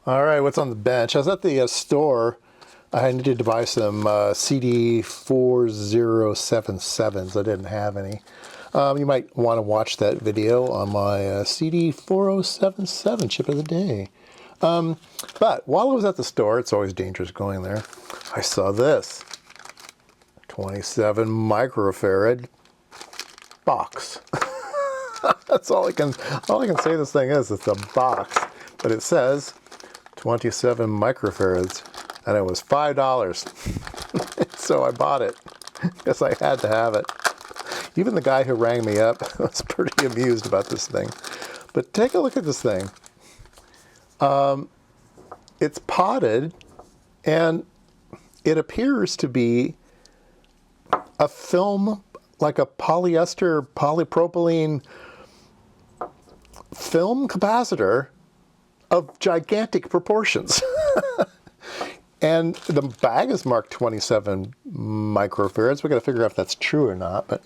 All right, what's on the bench? I was at the store. I needed to buy some CD 4077s. I didn't have any. You might want to watch that video on my CD 4077 chip of the day. But while I was at the store, it's always dangerous going there, I saw this 27 microfarad box. That's all I can say this thing is. It's a box, but it says 27 microfarads, and it was $5. So I bought it because I had to have it. Even the guy who rang me up was pretty amused about this thing. But take a look at this thing. It's potted, and it appears to be a film, like a polyester, polypropylene film capacitor of gigantic proportions. And the bag is marked 27 microfarads. We got to figure out if that's true or not, but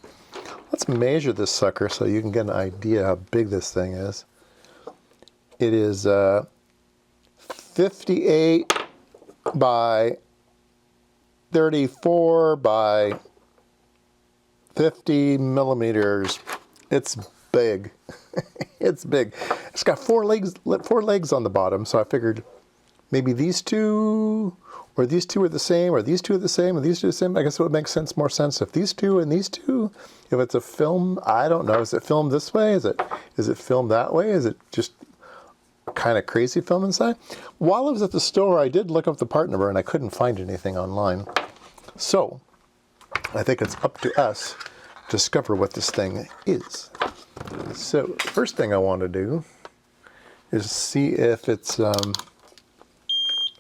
let's measure this sucker so you can get an idea how big this thing is. It is 58 by 34 by 50 millimeters. It's big. It's big. It's got four legs on the bottom, so I figured maybe these two, or these two are the same, or these two are the same, or these two are the same. I guess it would make more sense if these two and these two, if it's a film, I don't know. Is it filmed this way? Is it filmed that way? Is it just kind of crazy film inside? While I was at the store, I did look up the part number, and I couldn't find anything online. So I think it's up to us to discover what this thing is. So first thing I want to do is see if it's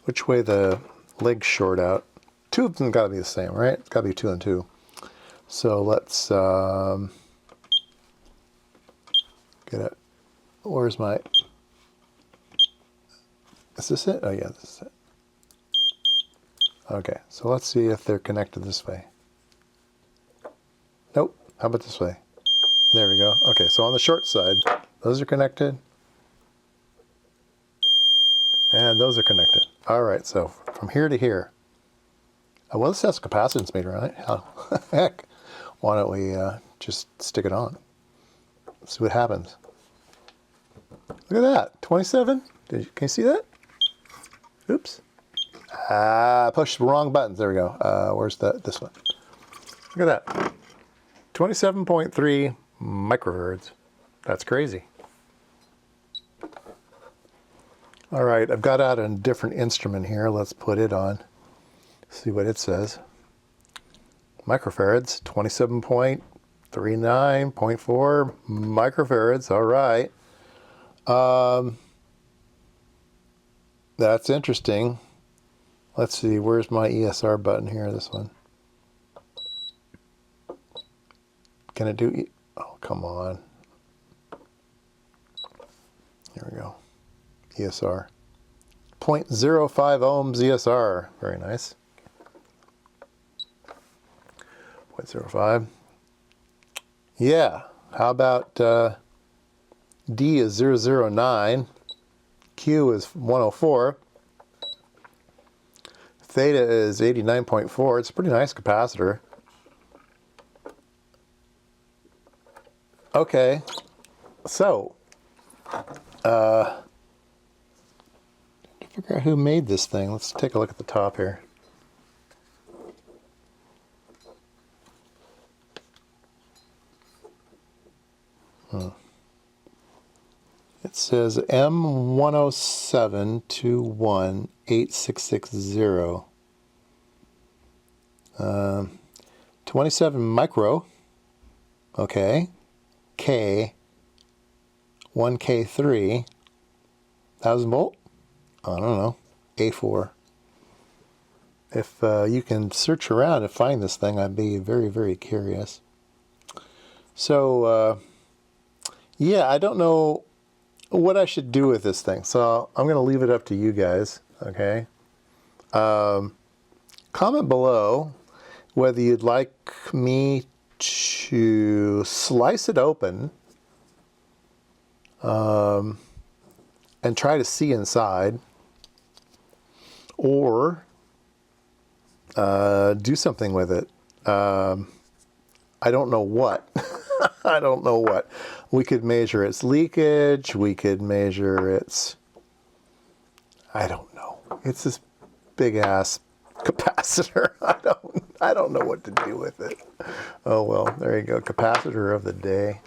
which way the legs short out. Two of them got to be the same, right? It's got to be 2 and 2. So let's get it. Where's my? Is this it? Oh yeah, this is it. Okay, so let's see if they're connected this way. Nope. How about this way? There we go. Okay, so on the short side, those are connected. And those are connected. All right, so from here to here. Well, this has a capacitance meter on it. Oh, heck. Why don't we just stick it on? See what happens. Look at that, 27. Can you see that? Oops. Push the wrong buttons. There we go. Where's this one? Look at that. 27.3 microfarads. That's crazy. All right, I've got out a different instrument here. Let's put it on. See what it says. Microfarads, 27.39.4 microfarads. All right. That's interesting. Let's see, where's my ESR button here? This one. Can it do? Oh, come on. Here we go. ESR. 0.05 ohms ESR. Very nice. 0.05. Yeah. How about D is 009. Q is 104. Theta is 89.4. It's a pretty nice capacitor. Okay. So, figure out who made this thing. Let's take a look at the top here. It says M107218660. 27 micro. Okay. K. 1K3. 1000 volt. I don't know, A4. If you can search around and find this thing, I'd be very, very curious. So, yeah, I don't know what I should do with this thing. So I'm going to leave it up to you guys, okay? Comment below whether you'd like me to slice it open and try to see inside. or do something with it. I don't know what. I don't know what. We could measure its leakage. We could measure its... I don't know. It's this big ass capacitor. I don't know what to do with it. Oh well, there you go. Capacitor of the day.